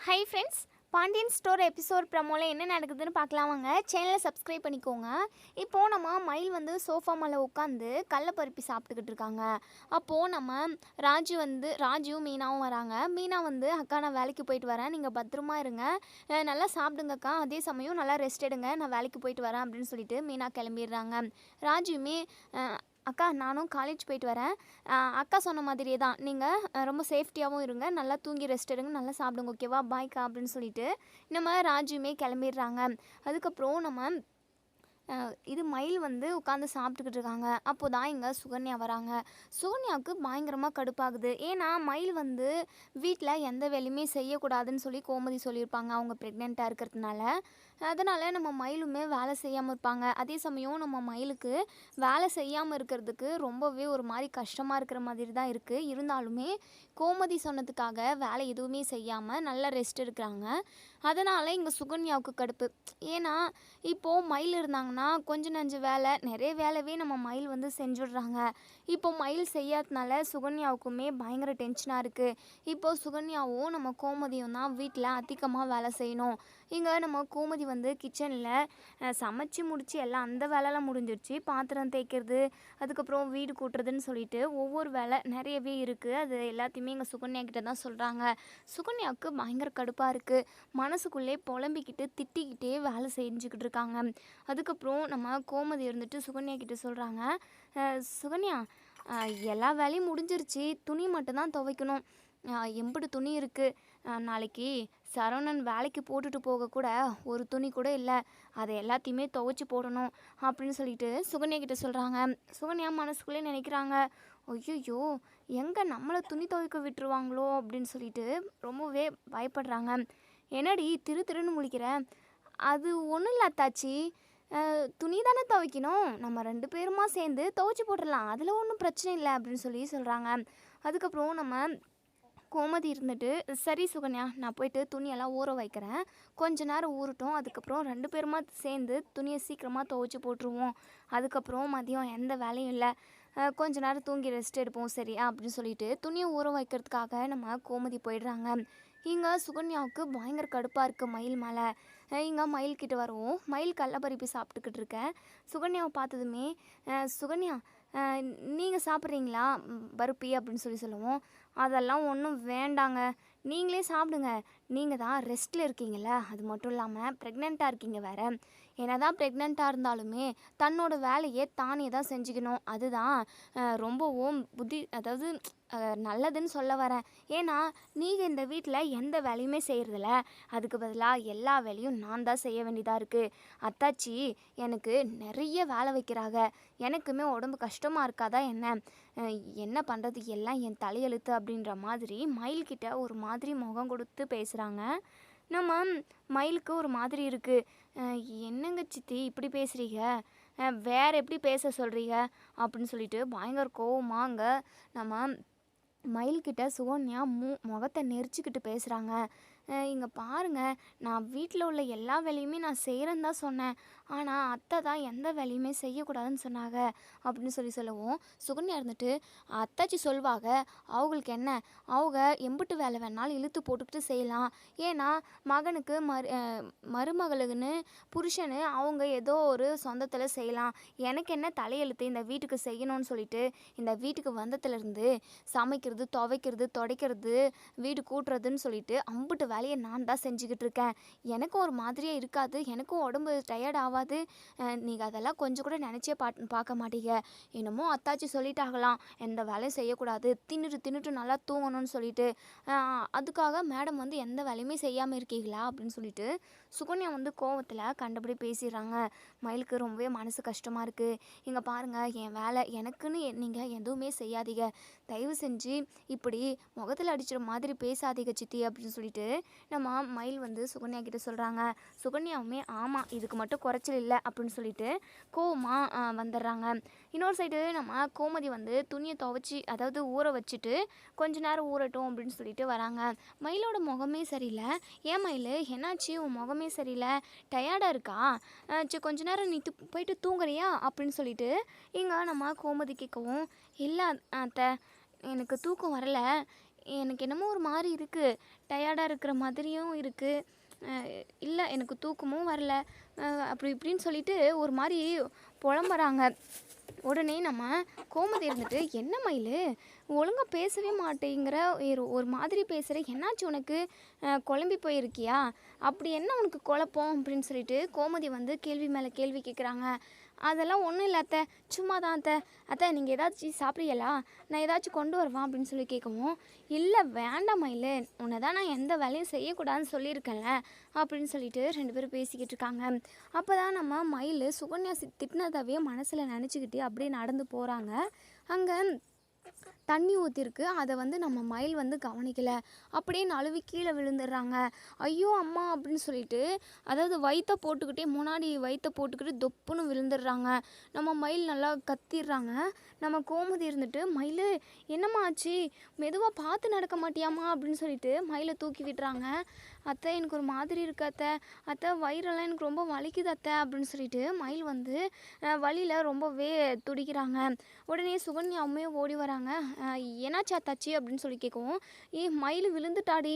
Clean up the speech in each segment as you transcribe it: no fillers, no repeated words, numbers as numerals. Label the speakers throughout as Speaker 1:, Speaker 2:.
Speaker 1: High friends, Pandian store episode ப்ரமோவில் என்ன நடக்குதுன்னு பார்க்கலாம் வாங்க. சேனலை சப்ஸ்கிரைப் பண்ணிக்கோங்க. இப்போது நம்ம மயில் வந்து சோஃபா மேலே உட்காந்து கடலப்பருப்பி சாப்பிட்டுக்கிட்டு இருக்காங்க. அப்போது நம்ம ராஜுவும் மீனாவும் வராங்க. மீனா வந்து அக்கா நான் வேலைக்கு போயிட்டு வரேன், நீங்கள் பத்திரமா இருங்க, நல்லா சாப்பிடுங்கக்கா, அதே சமயம் நல்லா ரெஸ்ட் எடுங்க, நான் வேலைக்கு போயிட்டு வரேன் அப்படின்னு சொல்லிட்டு மீனா கிளம்பிடுறாங்க. ராஜுவுமே அக்கா நானும் காலேஜ் போயிட்டு வரேன், அக்கா சொன்ன மாதிரியே தான் நீங்கள் ரொம்ப சேஃப்டியாகவும் இருங்க, நல்லா தூங்கி ரெஸ்ட் எடுங்க, நல்லா சாப்பிடுங்க, ஓகேவா, பாய்க்கா அப்படின்னு சொல்லிட்டு நம்ம ராஜுவுமே கிளம்பிடுறாங்க. அதுக்கப்புறம் நம்ம இது மயில் வந்து உட்காந்து சாப்பிட்டுக்கிட்டு இருக்காங்க. அப்போ தான் இங்கே சுகன்யா வராங்க. சுகன்யாவுக்கு பயங்கரமாக கடுப்பாகுது. ஏன்னா மயில் வந்து வீட்டில் எந்த வேலையுமே செய்யக்கூடாதுன்னு சொல்லி கோமதி சொல்லியிருப்பாங்க, அவங்க ப்ரெக்னெண்ட்டாக இருக்கிறதுனால. அதனால் நம்ம மயிலுமே வேலை செய்யாமல் இருப்பாங்க. அதே சமயம் நம்ம மயிலுக்கு வேலை செய்யாமல் இருக்கிறதுக்கு ரொம்பவே ஒரு மாதிரி கஷ்டமாக இருக்கிற மாதிரி தான் இருக்குது. இருந்தாலுமே கோமதி சொன்னதுக்காக வேலை எதுவுமே செய்யாமல் நல்லா ரெஸ்ட் எடுக்கிறாங்க. அதனால் இங்கே சுகன்யாவுக்கு கடுப்பு. ஏன்னா இப்போது மயில் இருந்தாங்கன்னா கொஞ்சம் நஞ்சு வேலை, நிறைய வேலைவே நம்ம மயில் வந்து செஞ்சுடுறாங்க. இப்போ மயில் செய்யாதனால சுகன்யாவுக்குமே பயங்கர டென்ஷனாக இருக்குது. இப்போது சுகன்யாவும் நம்ம கோமதியும் தான் வீட்டில் அதிகமாக வேலை செய்யணும். இங்கே நம்ம கோமதி வந்து கிச்சனில் சமைச்சு முடித்து எல்லாம் அந்த வேலைலாம் முடிஞ்சிருச்சு. பாத்திரம் தேய்க்கிறது, அதுக்கப்புறம் வீடு கூட்டுறதுன்னு சொல்லிட்டு ஒவ்வொரு வேலை நிறையவே இருக்குது. அது எல்லாத்தையுமே இங்கே சுகன்யா கிட்ட தான் சொல்கிறாங்க. சுகன்யாவுக்கு பயங்கர கடுப்பாக இருக்குது. மனசுக்குள்ளே புலம்பிக்கிட்டு திட்டிக்கிட்டே வேலை செஞ்சுக்கிட்டு இருக்காங்க. அதுக்கப்புறம் நம்ம கோமதி இருந்துட்டு சுகன்யா கிட்ட சொல்கிறாங்க, சுகன்யா எல்லா வேலையும் முடிஞ்சிருச்சு, துணி மட்டும்தான் துவைக்கணும், எம்புட்டு துணி இருக்குது, நாளைக்கு சரவணன் வேலைக்கு போட்டுட்டு போக கூட ஒரு துணி கூட இல்லை, அதை எல்லாத்தையுமே துவைச்சி போடணும் அப்படின்னு சொல்லிட்டு சுகன்யா கிட்ட சொல்கிறாங்க. சுகன்யா மனசுக்குள்ளே நினைக்கிறாங்க, ஐயோ எங்கே நம்மளை துணி துவைக்க விட்டுருவாங்களோ அப்படின்னு சொல்லிட்டு ரொம்பவே பயப்படுறாங்க. என்னடி திரு திருன்னு முழிக்கிற, அது ஒன்றும் இல்லை அத்தாச்சி, துணி தானே துவைக்கணும், நம்ம 2 பேருமா சேர்ந்து துவைச்சி போட்டுடலாம், அதில் ஒன்றும் பிரச்சனை இல்லை அப்படின்னு சொல்கிறாங்க. அதுக்கப்புறம் நம்ம கோமதி இருந்துட்டு, சரி சுகன்யா நான் போயிட்டு துணியெல்லாம் ஊற வைக்கிறேன், கொஞ்ச நேரம் ஊறட்டும், அதுக்கப்புறம் 2 பேருமா சேர்ந்து துணியை சீக்கிரமாக துவைச்சி போட்டுருவோம், அதுக்கப்புறம் மதியம் எந்த வேலையும் இல்லை, கொஞ்ச நேரம் தூங்கி ரெஸ்ட் எடுப்போம் சரியா அப்படின்னு சொல்லிட்டு துணியை ஊற வைக்கிறதுக்காக நம்ம கோமதி போயிடுறாங்க. இங்கே சுகன்யாவுக்கு பயங்கர கடுப்பாக இருக்குது மயில் மேலே. இங்கே மயில்கிட்ட வருவோம். மயில் கடலப்பருப்பி சாப்பிட்டுக்கிட்டு இருக்கேன். சுகன்யாவை பார்த்ததுமே, சுகன்யா நீங்கள் சாப்பிட்றீங்களா பருப்பி அப்படின்னு சொல்லுவோம். அதெல்லாம் ஒன்றும் வேண்டாங்க, நீங்களே சாப்பிடுங்க, நீங்கள் தான் ரெஸ்ட்டில் இருக்கீங்கள, அது மட்டும் இல்லாமல் ப்ரெக்னெண்ட்டாக இருக்கீங்க வேறு, என்ன தான் ப்ரெக்னெண்ட்டாக இருந்தாலுமே தன்னோட வேலையை தானே தான் செஞ்சுக்கணும், அதுதான் ரொம்பவும் அதாவது நல்லதுன்னு சொல்ல வரேன். ஏன்னா நீங்கள் இந்த வீட்டில் எந்த வேலையுமே செய்கிறதில்ல, அதுக்கு பதிலாக எல்லா வேலையும் நான் தான் செய்ய வேண்டியதாக இருக்குது. அத்தாச்சி எனக்கு நிறைய வேலை வைக்கிறாங்க, எனக்குமே உடம்பு கஷ்டமாக இருக்காதா என்ன பண்ணுறது, எல்லாம் என் தலையெழுத்து அப்படின்ற மாதிரி மயில்கிட்ட ஒரு மாதிரி முகம் கொடுத்து பேசுகிறாங்க. நம்ம மயிலுக்கு ஒரு மாதிரி இருக்குது, என்னங்க சித்தி இப்படி பேசுகிறீங்க, வேறு எப்படி பேச சொல்கிறீங்க அப்படின்னு சொல்லிட்டு பயங்கர கோவமாங்க நம்ம மயில்கிட்ட சுகன்யா முகத்தை நெரிச்சிக்கிட்டு பேசுகிறாங்க. இங்கே பாருங்கள், நான் வீட்டில் உள்ள எல்லா வேலையுமே நான் செய்கிறேன்னு தான் சொன்னேன், ஆனால் அத்தை தான் எந்த வேலையுமே செய்யக்கூடாதுன்னு சொன்னாங்க அப்படின்னு சொல்லவும் சுகன்யா இருந்துட்டு, அத்தாச்சி சொல்வாங்க, அவங்களுக்கு என்ன, அவங்க எம்பிட்டு வேலை வேணாலும் இழுத்து போட்டுக்கிட்டு செய்யலாம், ஏன்னா மகனுக்கு மருமகளுக்குன்னு புருஷனு அவங்க ஏதோ ஒரு சொந்தத்தில் செய்யலாம், எனக்கு என்ன தலையெழுத்து இந்த வீட்டுக்கு செய்யணும்னு சொல்லிட்டு இந்த வீட்டுக்கு வந்ததுலேருந்து சமைக்கிறது, துவைக்கிறது, துடைக்கிறது, வீடு கூட்டுறதுன்னு சொல்லிட்டு அம்புட்டு வேலையை நான் தான் செஞ்சுக்கிட்டு இருக்கேன், எனக்கும் ஒரு மாதிரியே இருக்காது, எனக்கும் உடம்பு டயர்ட் ஆகாது, நீங்கள் அதெல்லாம் கொஞ்சம் கூட நினச்சே பார்க்க மாட்டீங்க, என்னமோ அத்தாச்சி சொல்லிட்டாகலாம் எந்த வேலையும் செய்யக்கூடாது, தின்னுட்டு நல்லா தூங்கணும்னு சொல்லிட்டு, அதுக்காக மேடம் வந்து எந்த வேலையுமே செய்யாமல் இருக்கீங்களா அப்படின்னு சொல்லிட்டு சுகன்யா வந்து கோவத்தில் கண்டபடி பேசிடுறாங்க. மயிலுக்கு ரொம்பவே மனசு கஷ்டமாக இருக்குது. இங்கே பாருங்கள், என் வேலை எனக்குன்னு நீங்கள் எதுவுமே செய்யாதீங்க, தயவு செஞ்சு இப்படி முகத்தில் அடிச்சிட மாதிரி பேசாதீங்க சித்தி அப்படின்னு சொல்லிட்டு நம்ம மயில் வந்து சுகன்யா கிட்ட சொல்கிறாங்க. சுகன்யாவுமே ஆமாம் இதுக்கு மட்டும் குறைச்சல் இல்லை அப்படின்னு சொல்லிட்டு கோவமாக வந்துடுறாங்க. இன்னொரு சைடு நம்ம கோமதி வந்து துணியை துவைச்சி அதாவது ஊற வச்சுட்டு கொஞ்ச நேரம் ஊறட்டும் அப்படின்னு சொல்லிட்டு வராங்க. மயிலோட முகமே சரியில்லை, ஏன் மயில் என்னாச்சு, உன் முகமே சரியில்லை, டயர்டாக இருக்கா, சரி கொஞ்ச நேரம் நீ போயிட்டு தூங்குறியா அப்படின்னு சொல்லிட்டு இங்கே நம்ம கோமதி கேட்கவும், இல்லை அத்தை எனக்கு தூக்கம் வரலை, எனக்கு என்னமோ ஒரு மாதிரி இருக்குது, டயர்டாக இருக்கிற மாதிரியும் இருக்குது, இல்லை எனக்கு தூக்கமும் வரல, அப்படி இப்படின்னு சொல்லிட்டு ஒரு மாதிரி புலம்புறாங்க. உடனே நம்ம கோமதி இருந்துட்டு, என்ன மயில் ஒழுங்காக பேசவே மாட்டேங்கிற, ஒரு மாதிரி பேசுகிற, என்னாச்சு உனக்கு, குழம்பி போயிருக்கியா, அப்படி என்ன உனக்கு குழப்பம் அப்படின்னு சொல்லிட்டு கோமதி வந்து கேள்வி மேலே கேள்வி கேட்குறாங்க. அதெல்லாம் ஒன்றும் இல்லை அத்தை, சும்மா தான் அத்தை. அத்தை நீங்கள் ஏதாச்சும் சாப்பிட்றீங்களா, நான் ஏதாச்சும் கொண்டு வருவான் அப்படின்னு சொல்லி கேட்கவும், இல்லை வேண்டாம் மயில், உன்னை தான் நான் எந்த வேலையும் செய்யக்கூடாதுன்னு சொல்லியிருக்கேன்ல அப்படின்னு சொல்லிட்டு 2 பேரும் பேசிக்கிட்டு இருக்காங்க. அப்போ தான் நம்ம மயில் சுகன்யா திட்டினதாவே மனசில் நினச்சிக்கிட்டு அப்படியே நடந்து போகிறாங்க. அங்கே தண்ணி ஊற்றிருக்கு, அதை வந்து நம்ம மயில் வந்து கவனிக்கலை, அப்படியே நழுவி கீழே விழுந்துடுறாங்க. ஐயோ அம்மா அப்படின்னு சொல்லிட்டு, அதாவது வயிற்ற போட்டுக்கிட்டே முன்னாடி வயிற்ற போட்டுக்கிட்டு தொப்புன்னு விழுந்துடுறாங்க. நம்ம மயில் நல்லா கத்திடுறாங்க. நம்ம கோமதி இருந்துட்டு, மயில் என்னம்மா ஆச்சு, மெதுவாக பார்த்து நடக்க மாட்டியாம்மா அப்படின்னு சொல்லிட்டு மயிலை தூக்கி விட்டுறாங்க. அத்தை எனக்கு ஒரு மாதிரி இருக்கு அத்தை, அத்தை வயிறெல்லாம் எனக்கு ரொம்ப வலிக்குது அத்தை அப்படின்னு சொல்லிட்டு மயில் வந்து வலியில் ரொம்பவே துடிக்கிறாங்க. உடனே சுகன்யாவுமே ஓடி வராங்க. என்னாச்சா தச்சி அப்படின்னு சொல்லி கேட்கவும், மயில் விழுந்துட்டாடி,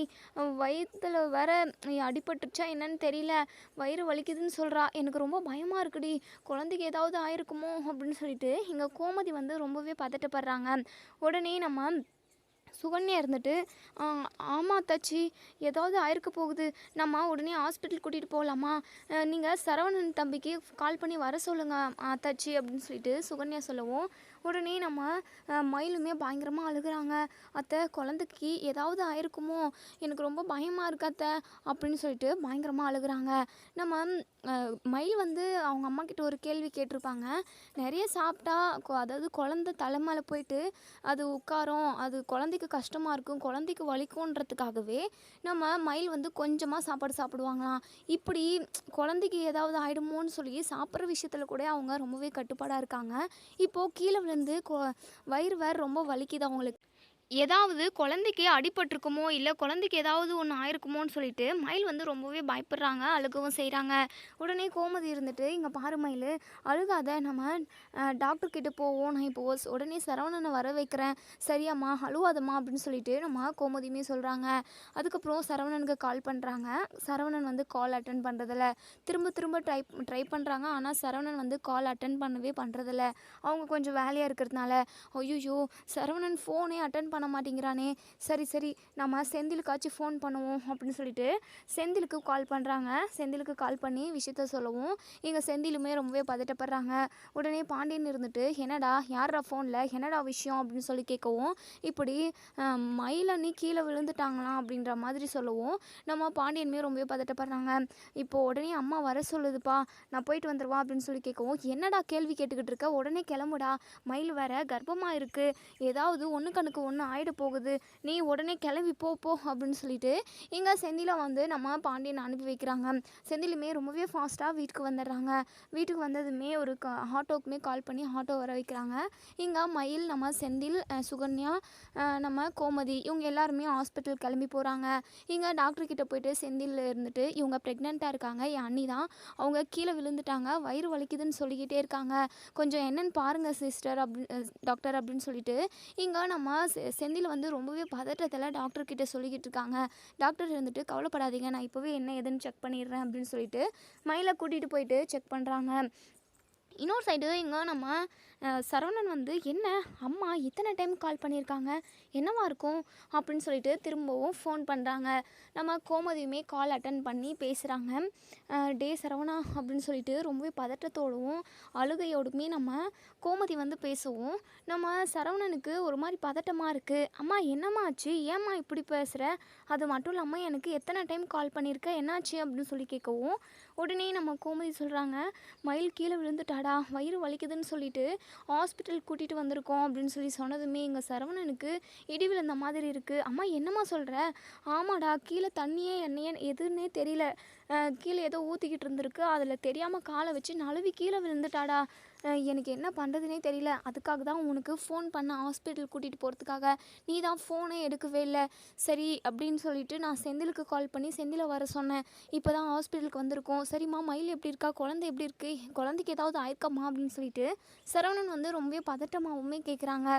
Speaker 1: வயிற்றில் வேற அடிபட்டுருச்சா என்னன்னு தெரியல, வயிறு வலிக்குதுன்னு சொல்கிறா, எனக்கு ரொம்ப பயமாக இருக்குடி, குழந்தைக்கு ஏதாவது ஆயிருக்குமோ அப்படின்னு சொல்லிட்டு இங்கே கோமதி வந்து ரொம்பவே பதட்டப்படுறாங்க. உடனே நம்ம சுகன்யா இருந்துட்டு, ஆமாம் தச்சி ஏதாவது ஆயிருக்க போகுது, நம்ம உடனே ஹாஸ்பிட்டல் கூட்டிகிட்டு போகலாமா, நீங்கள் சரவணன் தம்பிக்கு கால் பண்ணி வர சொல்லுங்கள் தச்சி அப்படின்னு சொல்லிட்டு சுகன்யா சொல்லவும், உடனே நம்ம மயிலுமே பயங்கரமாக அழுகுறாங்க. அத்தை குழந்தைக்கு ஏதாவது ஆயிருக்குமோ, எனக்கு ரொம்ப பயமாக இருக்கு அத்தை அப்படின்னு சொல்லிட்டு பயங்கரமாக அழுகுறாங்க. நம்ம மயில் வந்து அவங்க அம்மா கிட்ட ஒரு கேள்வி கேட்டிருப்பாங்க. நிறைய சாப்பிட்டா அதாவது குழந்தை தலை மேலே போயிட்டு அது உட்காரும், அது குழந்தைக்கு கஷ்டமாக இருக்கும், குழந்தைக்கு வலிக்கும்ன்றதுக்காகவே நம்ம மயில் வந்து கொஞ்சமாக சாப்பாடு சாப்பிடுவாங்களாம். இப்படி குழந்தைக்கு ஏதாவது ஆகிடுமோன்னு சொல்லி சாப்பிட்ற விஷயத்தில் கூட அவங்க ரொம்பவே கட்டுப்பாடாக இருக்காங்க. இப்போது கீழே விழுந்து வயிறு வேறு ரொம்ப வலிக்குது அவங்களுக்கு, ஏதாவது குழந்தைக்கு அடிபட்டிருக்குமோ, இல்லை குழந்தைக்கு ஏதாவது ஒன்று ஆயிருக்குமோன்னு சொல்லிட்டு மயில் வந்து ரொம்பவே பயப்படுறாங்க, அழுகவும் செய்கிறாங்க. உடனே கோமதி இருந்துட்டு, இங்கே பாரு மயில், அழுகாத, நம்ம டாக்டர்கிட்ட போவோம், நான் இப்போ உடனே சரவணனை வர வைக்கிறேன், சரியாம்மா அழுவாதம்மா அப்படின்னு சொல்லிட்டு நம்ம கோமதியுமே சொல்கிறாங்க. அதுக்கப்புறம் சரவணனுக்கு கால் பண்ணுறாங்க. சரவணன் வந்து கால் அட்டன் பண்ணுறதில்ல, திரும்ப திரும்ப ட்ரை பண்ணுறாங்க. ஆனால் சரவணன் வந்து கால் அட்டன் பண்ணவே பண்ணுறதில்ல. அவங்க கொஞ்சம் வேலையாக இருக்கிறதுனால, ஐயோ சரவணன் ஃபோனே அட்டன் பண்ண மாட்டேங்கிறானே, சரி நம்ம செந்திலுக்காச்சும் ஃபோன் பண்ணுவோம் அப்படின்னு சொல்லிட்டு செந்திலுக்கு கால் பண்ணுறாங்க. செந்திலுக்கு கால் பண்ணி விஷயத்த சொல்லவும் இங்கே செந்திலுமே ரொம்பவே பதட்டப்படுறாங்க. உடனே பாண்டியன் இருந்துட்டு, என்னடா யாரா ஃபோனில், என்னடா விஷயம் அப்படின்னு சொல்லி கேட்கவும், இப்படி மயிலண்ணி கீழே விழுந்துட்டாங்களாம் அப்படின்ற மாதிரி சொல்லவும் நம்ம பாண்டியனுமே ரொம்பவே பதட்டப்படுறாங்க. இப்போது உடனே அம்மா வர சொல்லுதுப்பா, நான் போயிட்டு வந்துடுவா அப்படின்னு சொல்லி கேட்கவும், என்னடா கேள்வி கேட்டுக்கிட்டு இருக்க, உடனே கிளம்புடா, மயில் வேற கர்ப்பமாக இருக்குது, ஏதாவது ஒன்றுக்கணுக்கு ஒன்று ஆகிட போகுது, நீ உடனே கிளம்பி போ அப்படின்னு சொல்லிட்டு இங்கே செந்திலை வந்து நம்ம பாண்டியன் அனுப்பி வைக்கிறாங்க. செந்திலுமே ரொம்பவே ஃபாஸ்ட்டாக வீட்டுக்கு வந்துடுறாங்க. வீட்டுக்கு வந்ததுமே ஒரு ஆட்டோக்குமே கால் பண்ணி ஆட்டோ வர வைக்கிறாங்க. இங்கே மயில், நம்ம செந்தில், சுகன்யா, நம்ம கோமதி இவங்க எல்லாருமே ஹாஸ்பிட்டல் கிளம்பி போகிறாங்க. இங்கே டாக்டர்கிட்ட போயிட்டு செந்தில் இருந்துட்டு, இவங்க ப்ரெக்னெண்ட்டாக இருக்காங்க, என் அண்ணி தான், அவங்க கீழே விழுந்துட்டாங்க, வயிறு வலிக்குதுன்னு சொல்லிக்கிட்டே இருக்காங்க, கொஞ்சம் என்னென்னு பாருங்கள் சிஸ்டர் டாக்டர் அப்படின்னு சொல்லிட்டு இங்கே நம்ம செந்தில் வந்து ரொம்பவே பதட்டத்தில் டாக்டர்கிட்ட சொல்லிக்கிட்டு இருக்காங்க. டாக்டர் இருந்துட்டு, கவலைப்படாதீங்க, நான் இப்போவே என்ன ஏதுன்னு செக் பண்ணிடுறேன் அப்படின்னு சொல்லிட்டு மயிலை கூட்டிகிட்டு போயிட்டு செக் பண்ணுறாங்க. இன்னொரு சைடு இங்கே நம்ம சரவணன் வந்து, என்ன அம்மா இத்தனை டைம் கால் பண்ணியிருக்காங்க, என்னவா இருக்கும் அப்படின்னு சொல்லிட்டு திரும்பவும் ஃபோன் பண்ணுறாங்க. நம்ம கோமதியுமே கால் அட்டன் பண்ணி பேசுகிறாங்க. டே சரவணா அப்படின்னு சொல்லிட்டு ரொம்பவே பதட்டத்தோடவும் அழுகையோடுமே நம்ம கோமதி வந்து பேசவும், நம்ம சரவணனுக்கு ஒரு மாதிரி பதட்டமாக இருக்குது. அம்மா என்னம்மா ஆச்சு, ஏம்மா இப்படி பேசுகிற, அது மட்டும் இல்லாமல் எனக்கு எத்தனை டைம் கால் பண்ணியிருக்க, என்னாச்சு அப்படின்னு சொல்லி கேட்கவும், உடனே நம்ம கோமதி சொல்கிறாங்க, மயில் கீழே விழுந்துட்டாடா, வயிறு வலிக்குதுன்னு சொல்லிட்டு ஹாஸ்பிட்டல் கூட்டிகிட்டு வந்திருக்கோம் அப்படின்னு சொல்லி சொன்னதுமே எங்கள் சரவணனுக்கு இடி விழுந்த மாதிரி இருக்குது. அம்மா என்னம்மா சொல்கிற, ஆமாடா, கீழே தண்ணியே எண்ணெயே எதுன்னே தெரியல, கீழே ஏதோ ஊற்றிக்கிட்டு இருந்திருக்கு, அதில் தெரியாமல் காலை வச்சு நழுவி கீழே விழுந்துட்டாடா, எனக்கு என்ன பண்ணுறதுனே தெரியல. அதுக்காக தான் உனக்கு ஃபோன் பண்ண ஹாஸ்பிட்டல் கூட்டிகிட்டு போகிறதுக்காக. நீ தான் ஃபோனே எடுக்கவே இல்லை. சரி அப்படின்னு சொல்லிட்டு நான் செந்திலுக்கு கால் பண்ணி செந்திலை வர சொன்னேன். இப்போ தான் ஹாஸ்பிட்டலுக்கு வந்திருக்கோம். சரிம்மா மயில் எப்படி இருக்கா, குழந்தை எப்படி இருக்குது, குழந்தைக்கு ஏதாவது ஆயிருக்காம்மா அப்படின்னு சொல்லிட்டு சரவணன் வந்து ரொம்பவே பதட்டமாகவுமே கேட்குறாங்க.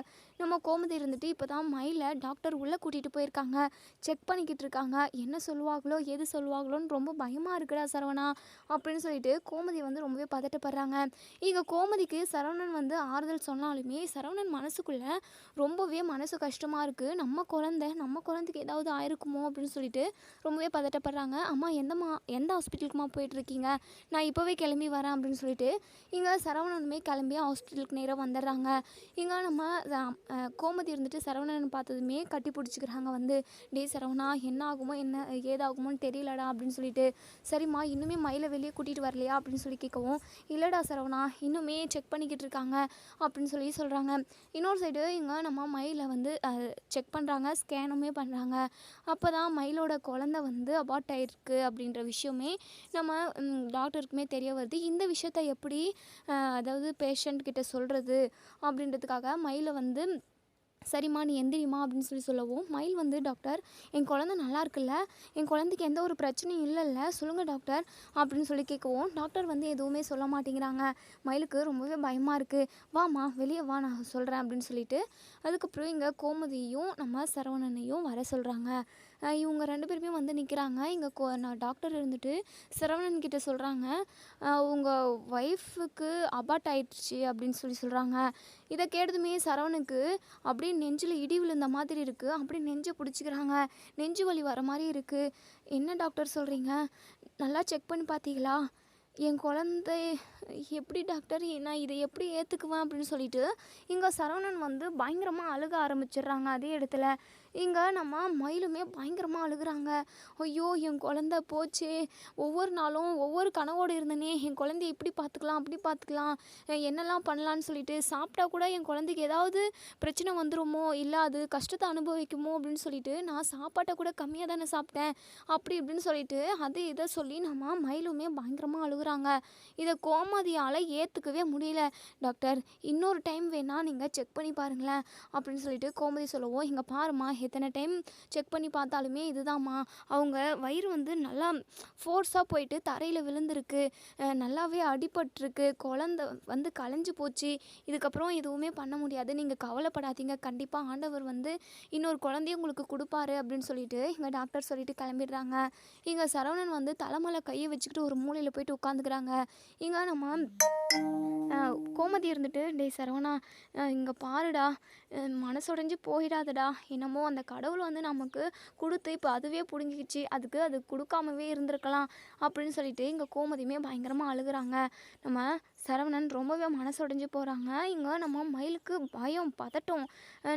Speaker 1: நம்ம கோமதி இருந்துட்டு இப்போ தான் மயிலை டாக்டர் உள்ளே கூட்டிகிட்டு போயிருக்காங்க, செக் பண்ணிக்கிட்டு இருக்காங்க. என்ன சொல்லுவாங்களோ எது சொல்லுவாங்களோன்னு ரொம்ப பயமாக இருக்குடா சரவணா அப்படின்னு சொல்லிட்டு கோமதி வந்து ரொம்பவே பதட்டப்படுறாங்க. இங்கே கோமதிக்கு சரவணன் வந்து ஆறுதல் சொன்னாலுமே சரவணன் மனசுக்குள்ளே ரொம்பவே மனசு கஷ்டமாக இருக்குது. நம்ம குழந்தைக்கு ஏதாவது ஆயிருக்குமோ அப்படின்னு சொல்லிட்டு ரொம்பவே பதட்டப்படுறாங்க. அம்மா எந்த ஹாஸ்பிட்டலுக்குமா போயிட்டுருக்கீங்க, நான் இப்போவே கிளம்பி வரேன் அப்படின்னு சொல்லிட்டு இங்கே சரவணனுமே கிளம்பி ஹாஸ்பிட்டலுக்கு நேராக வந்துடுறாங்க. இங்கே நம்ம கோமதி இருந்துட்டு சரவணன் பார்த்ததுமே கட்டி பிடிச்சிக்கிறாங்க. வந்து டே சரவணா என்ன ஆகுமோ என்ன ஏதாகுமோன்னு தெரியலடா அப்படின்னு சொல்லிட்டு. சரிம்மா இன்னுமே மயிலை வெளியே கூட்டிகிட்டு வரலையா அப்படின்னு சொல்லி கேட்கவும், இல்லைடா சரவணா இன்னுமே செக் பண்ணிக்கிட்டு இருக்காங்க அப்படின்னு சொல்லி சொல்கிறாங்க. இன்னொரு சைடு இங்கே நம்ம மயிலை வந்து செக் பண்ணுறாங்க, ஸ்கேனுமே பண்ணுறாங்க. அப்போ தான் மயிலோட குழந்தை வந்து அபார்ட் ஆகிருக்கு அப்படின்ற விஷயமே நம்ம டாக்டருக்குமே தெரிய வருது. இந்த விஷயத்த எப்படி அதாவது பேஷண்ட் கிட்ட சொல்கிறது அப்படின்றதுக்காக மயிலை வந்து சரிம்மா நீ எந்திரிம்மா அப்படின்னு சொல்லவும், மயில் வந்து டாக்டர் என் குழந்தை நல்லா இருக்குல்ல, என் குழந்தைக்கு எந்த ஒரு பிரச்சனையும் இல்லைல்ல, சொல்லுங்கள் டாக்டர் அப்படின்னு சொல்லி கேட்கவும், டாக்டர் வந்து எதுவுமே சொல்ல மாட்டேங்கிறாங்க. மயிலுக்கு ரொம்பவே பயமாக இருக்குது. வாம்மா வெளியே வா நான் சொல்கிறேன் அப்படின்னு சொல்லிட்டு அதுக்கப்புறம் இங்கே கோமதியும் நம்ம சரவணனையும் வர சொல்கிறாங்க. இவங்க 2 பேருமே வந்து நிற்கிறாங்க. இங்கே நான் டாக்டர் இருந்துட்டு சரவணன் கிட்ட சொல்கிறாங்க, உங்கள் ஒய்ஃபுக்கு அபார்ட் ஆயிடுச்சு அப்படின்னு சொல்கிறாங்க. இதை கேட்டதுமே சரவணுக்கு அப்படியே நெஞ்சில் இடி விழுந்த மாதிரி இருக்குது. அப்படியே நெஞ்சை பிடிச்சிக்கிறாங்க. நெஞ்சு வலி வர மாதிரி இருக்குது. என்ன டாக்டர் சொல்கிறீங்க, நல்லா செக் பண்ணி பார்த்தீங்களா, என் குழந்தை எப்படி டாக்டர் நான் இதை எப்படி ஏற்றுக்குவேன் அப்படின்னு சொல்லிட்டு இங்கே சரவணன் வந்து பயங்கரமாக அழுக ஆரம்பிச்சிடுறாங்க. அதே இடத்துல இங்கே நம்ம மயிலுமே பயங்கரமாக அழுகுறாங்க. ஐயோ என் குழந்த போச்சே, ஒவ்வொரு நாளும் ஒவ்வொரு கனவோடு இருந்தனே, என் குழந்தைய இப்படி பார்த்துக்கலாம் அப்படி பார்த்துக்கலாம், என்னெல்லாம் பண்ணலான்னு சொல்லிட்டு சாப்பிட்டா கூட என் குழந்தைக்கு ஏதாவது பிரச்சனை வந்துடுமோ, இல்லை அது கஷ்டத்தை அனுபவிக்குமோ அப்படின்னு சொல்லிட்டு நான் சாப்பாட்டை கூட கம்மியாக தானே சாப்பிட்டேன் அப்படி இப்படின்னு சொல்லிட்டு அது இதை சொல்லி நம்ம மயிலுமே பயங்கரமாக அழுகுறாங்க. இதை கோமதியால் ஏற்றுக்கவே முடியல. டாக்டர் இன்னொரு டைம் வேணால் நீங்கள் செக் பண்ணி பாருங்களேன் அப்படின்னு சொல்லிட்டு கோமதி சொல்லவும், இங்கே பாருமா எத்தனை டைம் செக் பண்ணி பார்த்தாலுமே இதுதாம்மா, அவங்க வயிறு வந்து நல்லா ஃபோர்ஸாக போயிட்டு தரையில் விழுந்திருக்கு, நல்லாவே அடிபட்டிருக்கு, குழந்த வந்து கலைஞ்சு போச்சு, இதுக்கப்புறம் எதுவுமே பண்ண முடியாது, நீங்கள் கவலைப்படாதீங்க, கண்டிப்பாக ஆண்டவர் வந்து இன்னொரு குழந்தையும் உங்களுக்கு கொடுப்பாரு அப்படின்னு சொல்லிட்டு இங்கே டாக்டர் சொல்லிட்டு கிளம்பிடுறாங்க. இங்கே சரவணன் வந்து தலைமலை கையை வச்சுக்கிட்டு ஒரு மூலையில் போயிட்டு உட்காந்துக்கிறாங்க. இங்கே நம்ம கோமதி இருந்துட்டு டே சரவணா இங்கே பாருடா, மனசுடைஞ்சு போயிடாதடா, என்னமோ அந்த கடவுள் வந்து நமக்கு கொடுத்து இப்போ அதுவே பிடுங்கிக்கிச்சு, அதுக்கு அது கொடுக்காமவே இருந்திருக்கலாம் அப்படின்னு சொல்லிட்டு இங்கே கோமதியுமே பயங்கரமாக அழுகுறாங்க. நம்ம சரவணன் ரொம்பவே மனசுடைஞ்சு போகிறாங்க. இங்கே நம்ம மயிலுக்கு பயம் பதட்டம்,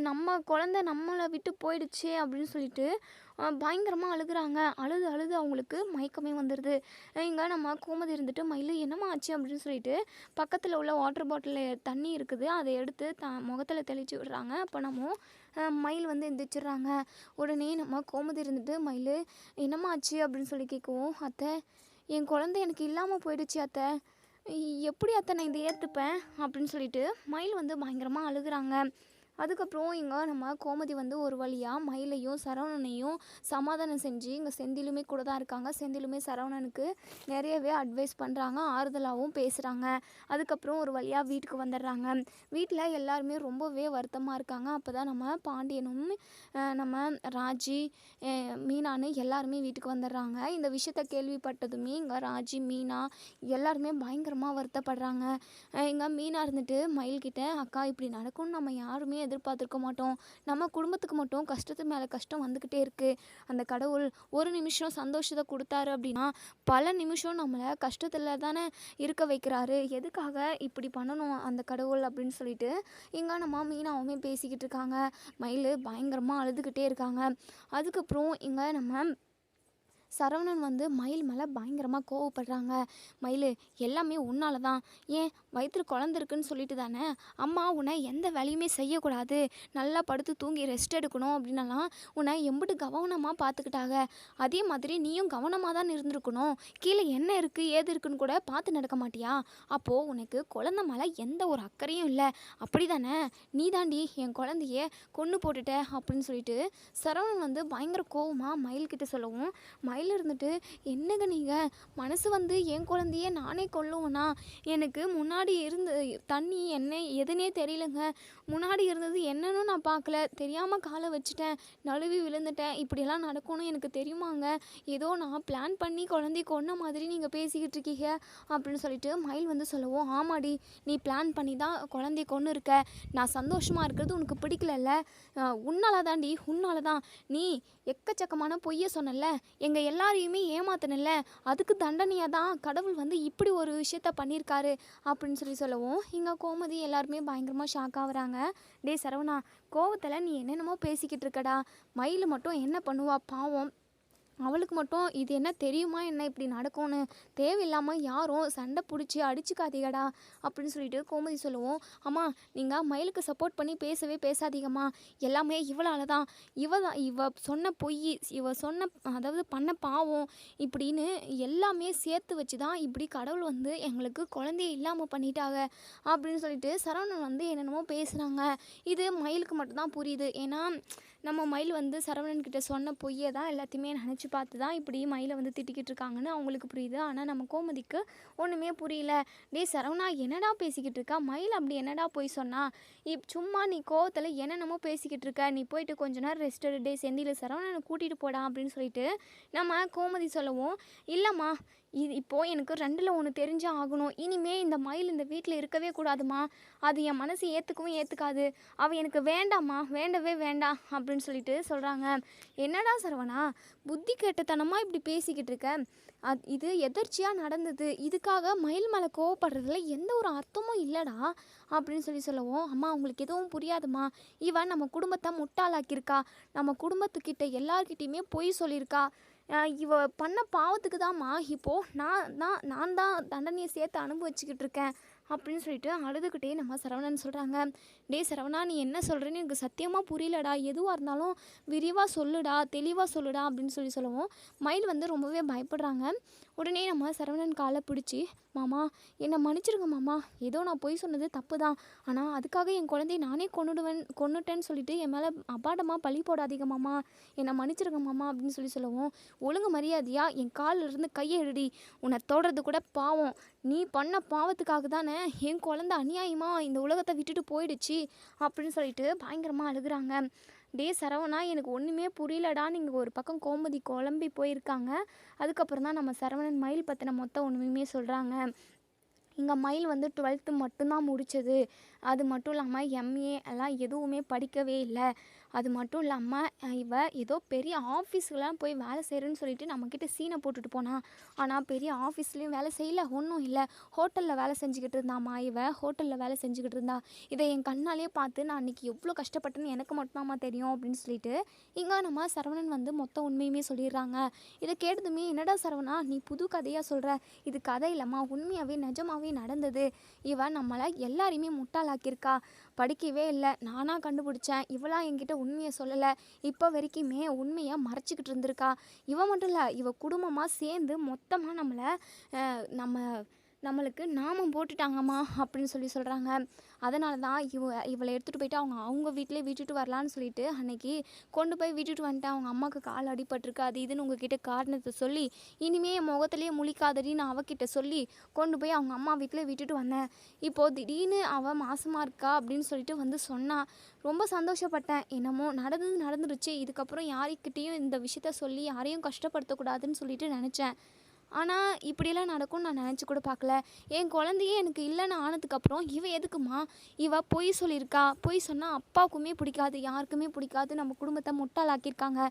Speaker 1: நம்ம குழந்தை நம்மளை விட்டு போயிடுச்சு அப்படின்னு சொல்லிட்டு பயங்கரமாக அழுகுறாங்க. அழுது அழுது அவங்களுக்கு மயக்கமே வந்துடுது. இங்கே நம்ம கோமதி இருந்துட்டு மயில் என்னம்மா ஆச்சு அப்படின்னு சொல்லிட்டு பக்கத்தில் உள்ள வாட்டர் பாட்டிலில் தண்ணி இருக்குது, அதை எடுத்து முகத்தில் தெளித்து விடுறாங்க. அப்போ நம்ம மயில் வந்து எந்திரிச்சிடுறாங்க. உடனே நம்ம கோமதி இருந்துட்டு மயில் என்னம்மா ஆச்சு அப்படின்னு சொல்லி கேட்கவும், அத்தை என் குழந்தை எனக்கு இல்லாமல் போயிடுச்சு அத்தை, எப்படி அத்தை நான் இதை ஏற்றுப்பேன் அப்படின்னு சொல்லிட்டு மயில் வந்து பயங்கரமாக அழுகுறாங்க. அதுக்கப்புறம் இங்கே நம்ம கோமதி வந்து ஒரு வழியாக மயிலையும் சரவணனையும் சமாதானம் செஞ்சு இங்கே செந்திலுமே கூட தான் இருக்காங்க. செந்திலுமே சரவணனுக்கு நிறையவே அட்வைஸ் பண்ணுறாங்க, ஆறுதலாகவும் பேசுகிறாங்க. அதுக்கப்புறம் ஒரு வழியாக வீட்டுக்கு வந்துடுறாங்க. வீட்டில் எல்லாருமே ரொம்பவே வருத்தமாக இருக்காங்க. அப்போ தான் நம்ம பாண்டியனும் நம்ம ராஜி மீனான்னு எல்லாருமே வீட்டுக்கு வந்துடுறாங்க. இந்த விஷயத்த கேள்விப்பட்டதுமே இங்கே ராஜி மீனா எல்லாருமே பயங்கரமாக வருத்தப்படுறாங்க. இங்கே மீனா இருந்துட்டு மயில்கிட்ட, அக்கா இப்படி நடக்கும்னு நம்ம யாருமே எதிர்பார்த்துருக்க மாட்டோம், நம்ம குடும்பத்துக்கு மட்டும் கஷ்டத்து மேலே கஷ்டம் வந்துக்கிட்டே இருக்குது, அந்த கடவுள் ஒரு நிமிஷம் சந்தோஷத்தை கொடுத்தாரு அப்படின்னா பல நிமிஷம் நம்மளை கஷ்டத்தில் தானே இருக்க வைக்கிறாரு, எதுக்காக இப்படி பண்ணணும் அந்த கடவுள் அப்படின்னு சொல்லிட்டு இங்கே நம்ம மீனாவுமே பேசிக்கிட்டு இருக்காங்க. மயில் பயங்கரமாக அழுதுகிட்டே இருக்காங்க. அதுக்கப்புறம் இங்கே நம்ம சரவணன் வந்து மயில் மேலே பயங்கரமாக கோவப்படுறாங்க. மயில், எல்லாமே உன்னால தான். ஏன் வயிற்றுல குழந்த இருக்குன்னு சொல்லிட்டு தானே அம்மா உன்னை எந்த வேலையுமே செய்யக்கூடாது, நல்லா படுத்து தூங்கி ரெஸ்ட் எடுக்கணும் அப்படின்னலாம் உன்னை எம்பிட்டு கவனமாக பார்த்துக்கிட்டாங்க. அதே மாதிரி நீயும் கவனமாக தான் இருந்திருக்கணும். கீழே என்ன இருக்குது ஏது இருக்குன்னு கூட பார்த்து நடக்க மாட்டியா? அப்போது உனக்கு குழந்த மேலே எந்த ஒரு அக்கறையும் இல்லை, அப்படி தானே? நீ தாண்டி என் குழந்தைய கொன்று போட்டுட்ட அப்படின்னு சொல்லிட்டு சரவணன் வந்து பயங்கர கோவமாக மயில்கிட்ட சொல்லவும், மயில் இருந்துட்டு, என்னங்க நீங்கள் மனசு வந்து என் குழந்தைய நானே கொல்லுவேனா? எனக்கு முன்னாடி இருந்து தண்ணி என்ன எதுனே தெரியலங்க. முன்னாடி இருந்தது என்னன்னு நான் பார்க்கல, தெரியாமல் காலை வச்சுட்டேன், நழுவி விழுந்துட்டேன். இப்படியெல்லாம் நடக்கும்னு எனக்கு தெரியுமாங்க? ஏதோ நான் பிளான் பண்ணி குழந்தைய கொன்ன மாதிரி நீங்கள் பேசிக்கிட்டு இருக்கீங்க அப்படின்னு சொல்லிட்டு மயில் வந்து சொல்லவும், ஆமாடி, நீ பிளான் பண்ணி தான் குழந்தைய கொன்று இருக்க. நான் சந்தோஷமாக இருக்கிறது உனக்கு பிடிக்கலல்ல, உன்னால தாண்டி, உன்னால தான். நீ எக்கச்சக்கமான பொய்யை சொன்னல, எங்கள் எல்லாரையுமே ஏமாத்தினல்ல, அதுக்கு தண்டனையாக தான் கடவுள் வந்து இப்படி ஒரு விஷயத்த பண்ணியிருக்காரு அப்படின்னு சொல்லவும், இங்கே கோமதி எல்லாருமே பயங்கரமாக ஷாக் ஆகுறாங்க. டே சரவணா, கோவத்தில் நீ என்னென்னமோ பேசிக்கிட்டு இருக்கடா. மயில் மட்டும் என்ன பண்ணுவா பாவம், அவளுக்கு மட்டும் இது என்ன தெரியுமா என்ன இப்படி நடக்கும்னு? தேவையில்லாமல் யாரும் சண்டை பிடிச்சி அடிச்சுக்காதீங்கடா அப்படின்னு சொல்லிட்டு கோமதி சொல்லுவோம். அம்மா, நீங்கள் மயிலுக்கு சப்போர்ட் பண்ணி பேசவே பேசாதீங்கம்மா, எல்லாமே இவளால் தான். இவ சொன்ன பொய், இவ சொன்ன அதாவது பண்ண பாவம், இப்படின்னு எல்லாமே சேர்த்து வச்சு தான் இப்படி கடவுள் வந்து எங்களுக்கு குழந்தைய இல்லாமல் பண்ணிட்டாங்க அப்படின்னு சொல்லிட்டு சரவணன் வந்து என்னென்னமோ பேசுகிறாங்க. இது மயிலுக்கு மட்டும்தான் புரியுது. ஏன்னா நம்ம மயில் வந்து சரவணன்கிட்ட சொன்ன பொய்யை தான் எல்லாத்தையுமே நினச்சி பார்த்து தான் இப்படி மயிலை வந்து திட்டிக்கிட்டு இருக்காங்கன்னு அவங்களுக்கு புரியுது. ஆனால் நம்ம கோமதிக்கு ஒன்றுமே புரியல. டே சரவணா, என்னடா பேசிக்கிட்டு இருக்கா? மயில் அப்படி என்னடா போய் சொன்னா? சும்மா நீ கோவத்தில் என்னென்னமோ பேசிக்கிட்டு இருக்க, நீ போயிட்டு கொஞ்ச நேரம் ரெஸ்ட் எடு. டே செந்தில், சரவணனை கூட்டிகிட்டு போடா அப்படின்னு சொல்லிட்டு நம்ம கோமதி சொல்லவும், இல்லைம்மா, இப்போது எனக்கு 2ல் 1 தெரிஞ்சே ஆகணும். இனிமேல் இந்த மயில் இந்த வீட்டில் இருக்கவே கூடாதுமா, அது என் மனசு ஏற்றுக்கவும் ஏற்றுக்காது, அவள் எனக்கு வேண்டாம்மா, வேண்டவே வேண்டாம் அப்படின்னு சொல்லிட்டு சொல்கிறாங்க. என்னடா சரவணா, புத்தி கேட்டத்தனமாக இப்படி பேசிக்கிட்டு இருக்க? இது எதர்ச்சியாக நடந்தது, இதுக்காக மயில் மேலே கோவப்படுறதுல எந்த ஒரு அர்த்தமும் இல்லைடா அப்படின்னு சொல்லவும், அம்மா உங்களுக்கு எதுவும் புரியாதுமா, இவன் நம்ம குடும்பத்தை முட்டாளாக்கியிருக்கா, நம்ம குடும்பத்துக்கிட்ட எல்லார்கிட்டையுமே பொய் சொல்லியிருக்கா. இவ பண்ண பாவத்துக்கு தான்மா இப்போது நான் தான் தண்டனையை சேர்த்து அனுபவிச்சுக்கிட்டு இருக்கேன் அப்படின்னு சொல்லிட்டு அழுதுகிட்டே நம்ம சரவணன் சொல்கிறாங்க. டே சரவணா, நீ என்ன சொல்கிறேன்னு எனக்கு சத்தியமாக புரியலடா, எதுவாக இருந்தாலும் விரிவாக சொல்லுடா, தெளிவாக சொல்லுடா அப்படின்னு சொல்லவும், மயில் வந்து ரொம்பவே பயப்படுறாங்க. உடனே நம்ம சரவணன் காலை பிடிச்சி, மாமா என்னை மன்னிச்சிருங்க மாமா, ஏதோ நான் பொய் சொன்னது தப்பு தான், ஆனால் அதுக்காக என் குழந்தைய நானே கொன்னுட்டேன்னு சொல்லிட்டு என் மேலே அபாண்டமாக பழி போடாதீங்க மாமா, என்னை மன்னிச்சிருங்க மாமா அப்படின்னு சொல்லவும், ஒழுங்கு மரியாதையாக என் காலில் இருந்து கையை எடுடி, உன்னை தொடுறது கூட பாவம், நீ பண்ண பாவத்துக்காக தானே என் குழந்தை அநியாயமாக இந்த உலகத்தை விட்டுட்டு போயிடுச்சு அப்படின்னு சொல்லிட்டு பயங்கரமாக அழுகுறாங்க. டே சரவணா, எனக்கு ஒன்றுமே புரியலடா. நீங்கள் ஒரு பக்கம் கோமதி குழம்பி போயிருக்காங்க. அதுக்கப்புறம் தான் நம்ம சரவணன் மயில் பற்றின மொத்தம் ஒன்றுமே சொல்கிறாங்க. இங்கே மயில் வந்து 12th மட்டும்தான் முடித்தது, அது மட்டும் இல்லாமல் எம்ஏ எல்லாம் எதுவுமே படிக்கவே இல்லை. அது மட்டும் இல்லாமல் இவ ஏதோ பெரிய ஆஃபீஸ்லாம் போய் வேலை செய்கிறேன்னு சொல்லிட்டு நம்மக்கிட்ட சீனை போட்டுட்டு போனான். ஆனால் பெரிய ஆஃபீஸ்லேயும் வேலை செய்யலை, ஒன்றும் இல்லை, ஹோட்டலில் வேலை செஞ்சுக்கிட்டு இருந்தாம்மா. இவ ஹோட்டலில் வேலை செஞ்சுக்கிட்டு இருந்தா. இதை என் கண்ணாலே பார்த்து நான் அன்றைக்கி எவ்வளோ கஷ்டப்பட்டேன்னு எனக்கு மட்டும்தாம்மா தெரியும் அப்படின்னு சொல்லிட்டு இங்கே நம்ம சரவணன் வந்து மொத்த உண்மையுமே சொல்லிடுறாங்க. இதை கேட்டதுமே, என்னடா சரவணா, நீ புது கதையாக சொல்கிற? இது கதை இல்லைம்மா, உண்மையாகவே நிஜமாகவே நடந்தது. இவன் நம்மளை எல்லாரையுமே முட்டாளாக்கியிருக்கா, படிக்கவே இல்லை, நானாக கண்டுபிடிச்சேன், இவளா என்கிட்ட உண்மையை சொல்லலை, இப்போ வரைக்குமே உண்மையை மறைச்சிக்கிட்டு இருந்திருக்கா. இவ மட்டும் இல்லை, இவ குடும்பமாக சேர்ந்து மொத்தமாக நம்மளுக்கு நாமம் போட்டுட்டாங்கம்மா அப்படின்னு சொல்கிறாங்க. அதனால தான் இவளை எடுத்துகிட்டு போயிட்டு அவங்க வீட்டிலே விட்டுட்டு வரலான்னு சொல்லிட்டு அன்னைக்கு கொண்டு போய் விட்டுட்டு வந்துட்டேன். அவங்க அம்மாவுக்கு கால் அடிபட்டிருக்கு, அது இதுன்னு உங்ககிட்ட காரணத்தை சொல்லி, இனிமே என் முகத்திலே முழிக்காதடி நான் அவகிட்ட சொல்லி கொண்டு போய் அவங்க அம்மா வீட்டில் விட்டுட்டு வந்தேன். இப்போது திடீர்னு அவள் மாசமாக இருக்கா அப்படின்னு சொல்லிட்டு வந்து சொன்னா. ரொம்ப சந்தோஷப்பட்டேன். என்னமோ நடந்துருச்சு, இதுக்கப்புறம் யாருக்கிட்டேயும் இந்த விஷயத்த சொல்லி யாரையும் கஷ்டப்படுத்தக்கூடாதுன்னு சொல்லிட்டு நினச்சேன். ஆனால் இப்படியெல்லாம் நடக்கும்னு நான் நினச்சி கூட பார்க்கல. என் குழந்தையே எனக்கு இல்லைன்னு ஆனதுக்கப்புறம் எதுக்குமா பொய் சொல்லியிருக்கா. பொய் சொன்னால் அப்பாவுக்குமே பிடிக்காது, யாருக்குமே பிடிக்காது. நம்ம குடும்பத்தை முட்டாளாக்கியிருக்காங்க.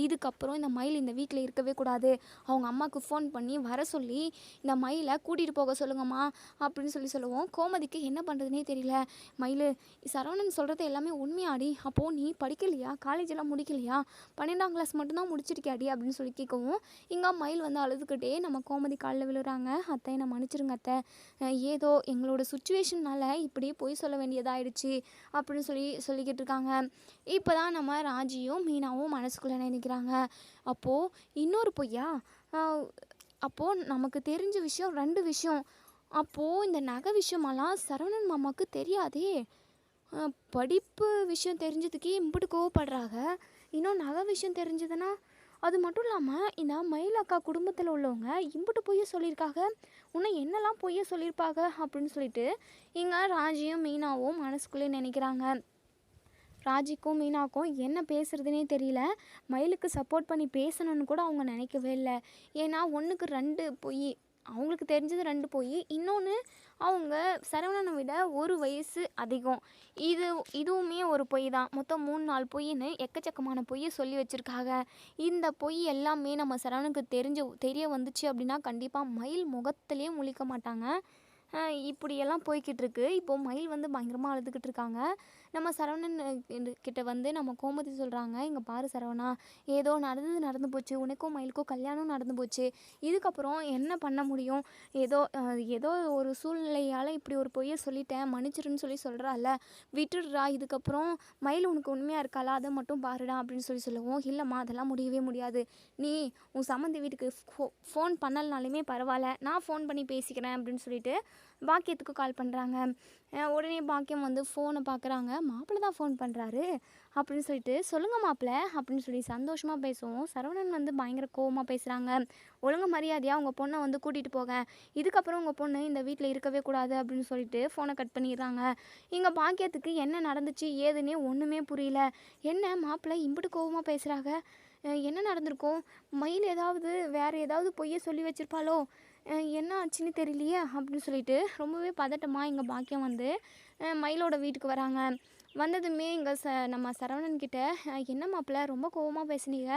Speaker 1: இதுக்கப்புறம் இந்த மயில் இந்த வீட்டில் இருக்கவே கூடாது. அவங்க அம்மாவுக்கு ஃபோன் பண்ணி வர சொல்லி இந்த மயிலை கூட்டிகிட்டு போக சொல்லுங்கம்மா அப்படின்னு சொல்லுவோம். கோமதிக்கு என்ன பண்ணுறதுனே தெரியல. மயில், சரவணன் சொல்கிறது எல்லாமே உண்மையாடி? அப்போது நீ படிக்கலையா, காலேஜெல்லாம் முடிக்கலையா, 12ஆம் கிளாஸ் மட்டும்தான் முடிச்சிருக்கியாடி அப்படின்னு சொல்லி கேட்கவும் இங்கே மயில் அழுதுகிட்டே நம்ம கோமதி காலில் விழுறாங்க. அத்தை என்னை மன்னிச்சிருங்க அத்தை, ஏதோ எங்களோட சுச்சுவேஷனால் இப்படி பொய் சொல்ல வேண்டியதாகிடுச்சு அப்படின்னு சொல்லிக்கிட்டு இருக்காங்க. இப்போ தான் நம்ம ராஜியும் மீனாவும் மனசுக்குள்ளே நினைக்கிறாங்க, அப்போது இன்னொரு பொய்யா? அப்போது நமக்கு தெரிஞ்ச விஷயம் 2 விஷயம். அப்போது இந்த நகை விஷயமெல்லாம் சரவணன் மாமாவுக்கு தெரியாதே. படிப்பு விஷயம் தெரிஞ்சதுக்கே இம்புட்டு கோவப்படுறாங்க. இன்னும் நகை விஷயம் தெரிஞ்சதுன்னா அது மட்டும் இல்லாமல் இந்த மயில் அக்கா குடும்பத்தில் உள்ளவங்க இம்புட்டு பொய்ய சொல்லியிருக்காங்க. இன்னும் என்னெல்லாம் பொய்ய சொல்லியிருப்பாங்க அப்படின்னு சொல்லிட்டு இங்கே ராஜியும் மீனாவும் மனசுக்குள்ளே நினைக்கிறாங்க. ராஜிக்கும் மீனாவுக்கும் என்ன பேசுகிறதுனே தெரியல. மயிலுக்கு சப்போர்ட் பண்ணி பேசணுன்னு கூட அவங்க நினைக்கவே இல்லை. ஏன்னா 1க்கு 2 பொய். அவங்களுக்கு தெரிஞ்சது 2 பொய். இன்னொன்று, அவங்க சரவணனை விட 1 வயசு அதிகம். இதுவுமே ஒரு பொய் தான். மொத்தம் 3-4 பொய்ன்னு எக்கச்சக்கமான பொய்யை சொல்லி வச்சுருக்காங்க. இந்த பொய் எல்லாமே நம்ம சரவணனுக்கு தெரிய வந்துச்சு அப்படின்னா கண்டிப்பாக மயில் முகத்திலே முழிக்க மாட்டாங்க. இப்படியெல்லாம் போய்கிட்டுருக்கு. இப்போது மயில் பயங்கரமாக அழுதுகிட்டு இருக்காங்க. நம்ம சரவணன் கிட்ட நம்ம கோமதி சொல்கிறாங்க, இங்கே பாரு சரவணா, ஏதோ நடந்து போச்சு. உனக்கும் மயிலுக்கும் கல்யாணம் நடந்து போச்சு. இதுக்கப்புறம் என்ன பண்ண முடியும்? ஏதோ ஒரு சூழ்நிலையால் இப்படி ஒரு பொய்யை சொல்லிட்டேன், மன்னிச்சிருன்னு சொல்கிறாள்ல, விட்டுடுறா. இதுக்கப்புறம் மயில் உனக்கு உண்மையாக இருக்காளா, அதை மட்டும் பாருடா அப்படின்னு சொல்லுவோம். இல்லைம்மா, அதெல்லாம் முடியவே முடியாது. நீ உன் சம்மந்தி வீட்டுக்கு ஃபோன் பண்ணலனாலுமே பரவாயில்ல, நான் ஃபோன் பண்ணி பேசிக்கிறேன் அப்படின்னு சொல்லிட்டு பாக்கியத்துக்கு கால் பண்ணுறாங்க. உடனே பாக்கியம் ஃபோனை பார்க்குறாங்க. மாப்பிள்ளை தான் ஃபோன் பண்ணுறாரு அப்படின்னு சொல்லிட்டு, சொல்லுங்கள் மாப்பிள்ளை அப்படின்னு சொல்லி சந்தோஷமாக பேசுவோம். சரவணன் பயங்கர கோவமாக பேசுகிறாங்க. ஒழுங்கு மரியாதையாக உங்கள் பொண்ணை கூட்டிகிட்டு போங்க, இதுக்கப்புறம் உங்கள் பொண்ணு இந்த வீட்டில் இருக்கவே கூடாது அப்படின்னு சொல்லிட்டு ஃபோனை கட் பண்ணிடுறாங்க. இங்கே பாக்கியத்துக்கு என்ன நடந்துச்சு ஏதுன்னே ஒன்றுமே புரியல. என்ன மாப்பிள்ளை இம்புட்டு கோவமாக பேசுகிறாங்க, என்ன நடந்திருக்கும்? மயில் வேறு ஏதாவது பொய்யை சொல்லி வச்சுருப்பாளோ, என்ன ஆச்சுன்னு தெரியலையே அப்படின்னு சொல்லிட்டு ரொம்பவே பதட்டமாக இங்கே பாக்கியம் மயிலோட வீட்டுக்கு வராங்க. வந்ததுமே இங்கே நம்ம சரவணன்கிட்ட, என்ன மாப்பிள்ள ரொம்ப கோவமாக பேசுனீங்க,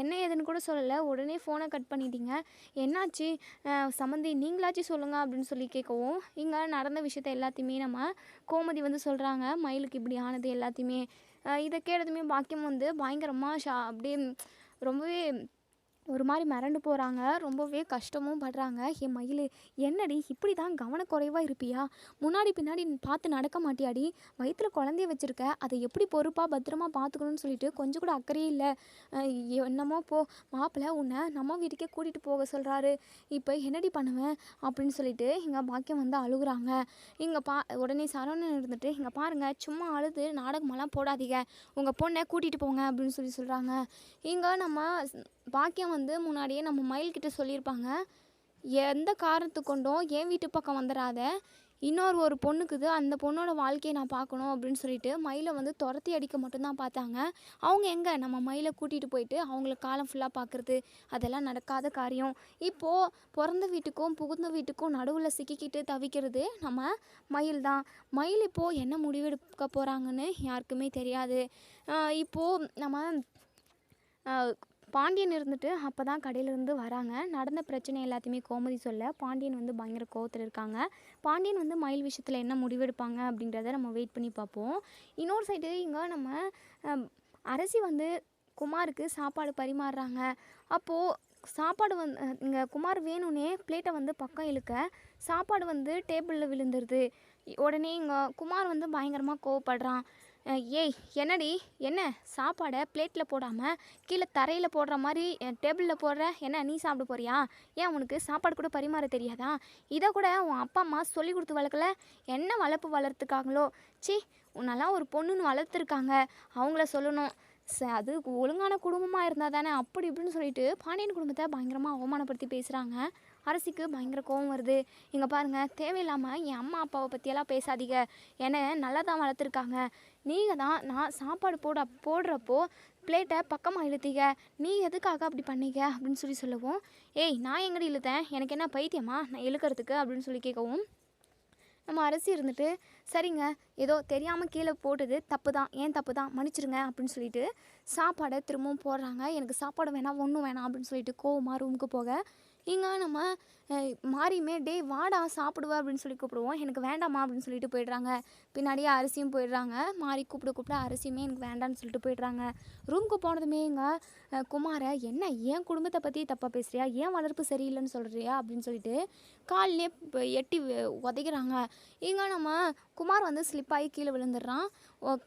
Speaker 1: என்ன ஏதுன்னு கூட சொல்லலை, உடனே ஃபோனை கட் பண்ணிட்டீங்க, என்னாச்சு? சம்மந்தி நீங்களாச்சும் சொல்லுங்கள் அப்படின்னு சொல்லி கேட்கவும் இங்கே நடந்த விஷயத்த எல்லாத்தையுமே நம்ம கோமதி சொல்கிறாங்க. மயிலுக்கு இப்படி ஆனது எல்லாத்தையுமே. இதை கேட்டதுமே பாக்கியம் பயங்கரமாக அப்படியே ரொம்பவே ஒரு மாதிரி மிரண்டு போகிறாங்க. ரொம்பவே கஷ்டமும் படுறாங்க. என் மயில், என்னடி இப்படி தான் கவனக்குறைவாக இருப்பியா? முன்னாடி பின்னாடி பார்த்து நடக்க மாட்டியாடி? வயிற்றில் குழந்தைய வச்சுருக்க, அதை எப்படி பொறுப்பாக பத்திரமா பார்த்துக்கணும்னு சொல்லிட்டு கொஞ்சம் கூட அக்கறையே இல்லை. என்னமோ போ, மாப்பிள்ளை உன்னை நம்ம வீட்டுக்கே கூட்டிகிட்டு போக சொல்கிறாரு, இப்போ என்னடி பண்ணுவேன் அப்படின்னு சொல்லிட்டு இங்கே பாக்கியம் அழுகுறாங்க. இங்கே உடனே சரவணன் இருந்துட்டு, இங்கே பாருங்கள், சும்மா அழுது நாடகமெல்லாம் போடாதீங்க, உங்கள் பொண்ணை கூட்டிகிட்டு போங்க அப்படின்னு சொல்கிறாங்க. இங்கே நம்ம பாக்கியம் முன்னாடியே நம்ம மயில்கிட்ட சொல்லியிருப்பாங்க, எந்த காரணத்து கொண்டும் என் வீட்டு பக்கம் வந்துடாத, ஒரு பொண்ணுக்குது, அந்த பொண்ணோட வாழ்க்கையை நான் பார்க்கணும் அப்படின்னு சொல்லிட்டு மயிலை துரத்தி அடிக்க மட்டும்தான் பார்த்தாங்க. அவங்க எங்கே நம்ம மயிலை கூட்டிகிட்டு போயிட்டு அவங்கள காலம் ஃபுல்லாக பார்க்குறது, அதெல்லாம் நடக்காத காரியம். இப்போது பிறந்த வீட்டுக்கும் புகுந்த வீட்டுக்கும் நடுவில் சிக்கிக்கிட்டு தவிக்கிறது நம்ம மயில் தான். மயில் இப்போது என்ன முடிவெடுக்க போகிறாங்கன்னு யாருக்குமே தெரியாது. இப்போது நம்ம பாண்டியன் இருந்துட்டு அப்போ தான் கடையிலேருந்து வராங்க. நடந்த பிரச்சனை எல்லாத்தையுமே கோமதி சொல்ல பாண்டியன் பயங்கர கோவத்தில் இருக்காங்க. பாண்டியன் மயில் விஷயத்தில் என்ன முடிவெடுப்பாங்க அப்படின்றத நம்ம வெயிட் பண்ணி பார்ப்போம். இன்னொரு சைடு இங்கே நம்ம அரசி குமாருக்கு சாப்பாடு பரிமாறுறாங்க. அப்போது சாப்பாடு இங்கே குமார் வேணும்னே பிளேட்டை பக்கம் இழுக்க சாப்பாடு டேபிளில் விழுந்துருது. உடனே இங்கே குமார் பயங்கரமாக கோவப்படுறான். ஏய் என்னடி, என்ன சாப்பாடை பிளேட்டில் போடாமல் கீழே தரையில் போடுற மாதிரி டேபிளில் போடுற, என்ன நீ சாப்பிட போறியா? ஏன் உனக்கு சாப்பாடு கூட பரிமாற தெரியாதா? இதை கூட உன் அப்பா அம்மா சொல்லி கொடுத்து வளர்க்கல? என்ன வளர்ப்பு வளர்த்துக்காங்களோ? சி, உன்னெல்லாம் ஒரு பொண்ணுன்னு வளர்த்துருக்காங்க, அவங்கள சொல்லணும். அது ஒழுங்கான குடும்பமாக இருந்தால் தானே அப்படி இப்படின்னு சொல்லிட்டு பாண்டியன் குடும்பத்தை பயங்கரமாக அவமானப்படுத்தி பேசுகிறாங்க. அரசிக்கு பயங்கர கோவம் வருது. இங்கே பாருங்கள், தேவையில்லாமல் என் அம்மா அப்பாவை பற்றியெல்லாம் பேசாதீங்க, என்னை நல்லா தான் வளர்த்துருக்காங்க. நீங்கள் தான் நான் சாப்பாடு போடுறப்போ பிளேட்டை பக்கமாக இழுத்தீங்க, நீ எதுக்காக அப்படி பண்ணீங்க அப்படின்னு சொல்லவும், ஏய் நான் எங்கடி இழுத்தேன், எனக்கு என்ன பைத்தியமா நான் இழுக்கிறதுக்கு அப்படின்னு சொல்லி கேட்கவும், நம்ம அரசி இருந்துட்டு சரிங்க, ஏதோ தெரியாமல் கீழே போட்டது தப்பு தான், ஏன் தப்பு தான், மன்னிச்சிருங்க அப்படின்னு சொல்லிட்டு சாப்பாடை திரும்பவும் போடுறாங்க. எனக்கு சாப்பாடு வேணாம், ஒன்றும் வேணாம் அப்படின்னு சொல்லிட்டு கோவமாக ரூமுக்கு போக, இங்கே நம்ம மாறியுமே டேய் வாடா சாப்பிடுவா அப்படின்னு சொல்லி கூப்பிடுவோம். எனக்கு வேண்டாமா அப்படின்னு சொல்லிட்டு போயிடுறாங்க. பின்னாடியே அரிசியும் போயிடுறாங்க. மாறி கூப்பிட அரிசியுமே எனக்கு வேண்டான்னு சொல்லிட்டு போயிடுறாங்க. ரூமுக்கு போனதுமே குமாரை என்ன என் குடும்பத்தை பற்றி தப்பாக பேசுகிறியா, ஏன் வளர்ப்பு சரியில்லைன்னு சொல்கிறியா அப்படின்னு சொல்லிட்டு கால்லே எட்டி உதைக்கிறாங்க. நம்ம குமார் வந்து ஸ்லிப்பாகி கீழே விழுந்துடுறான்.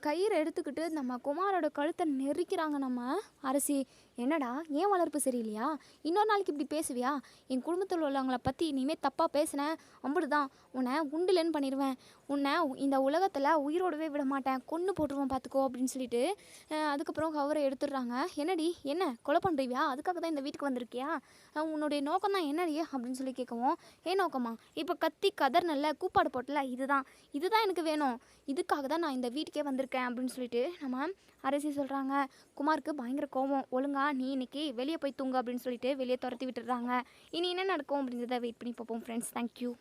Speaker 1: கயிறு எடுத்துக்கிட்டு நம்ம குமாரோட கழுத்தை நெரிக்கிறாங்க நம்ம அரசி. என்னடா ஏன் வளர்ப்பு சரியில்லையா, இன்னொரு நாளைக்கு இப்படி பேசுவியா, என் குடும்பத்தில் உள்ளவங்கள பற்றி இனிமேல் தப்பாக பேசினேன் அம்புடுதான், உன்னை உண்டுலன்னு பண்ணிடுவேன், உன்னை இந்த உலகத்தில் உயிரோடவே விட மாட்டேன், கொன்று போட்டுருவோம் பார்த்துக்கோ அப்படின்னு சொல்லிட்டு அதுக்கப்புறம் கவரை எடுத்துடுறாங்க. என்னடி என்ன கொலை பண்ணுறியா, அதுக்காக தான் இந்த வீட்டுக்கு வந்திருக்கியா, உன்னுடைய நோக்கம் தான் என்னடி அப்படின்னு சொல்லி கேட்கவும், ஏன் நோக்கமா, இப்போ கத்தி கதர் நல்ல கூப்பாடு போட்டல, இதுதான் எனக்கு வேணும், இதுக்காக தான் நான் இந்த வீட்டுக்கே வந்திருக்கேன் அப்படின்னு சொல்லிட்டு நம்ம அரசி சொல்கிறாங்க. குமாருக்கு பயங்கர கோவம். ஒழுங்கா நீ இன்னைக்கு வெளியே போய் தூங்க அப்படின்னு சொல்லிட்டு வெளியே துரத்தி விட்டுடுறாங்க. இனி என்ன நடக்கும் அப்படிங்கிறத வெயிட் பண்ணி பார்ப்போம் ஃப்ரெண்ட்ஸ். தேங்க்யூ.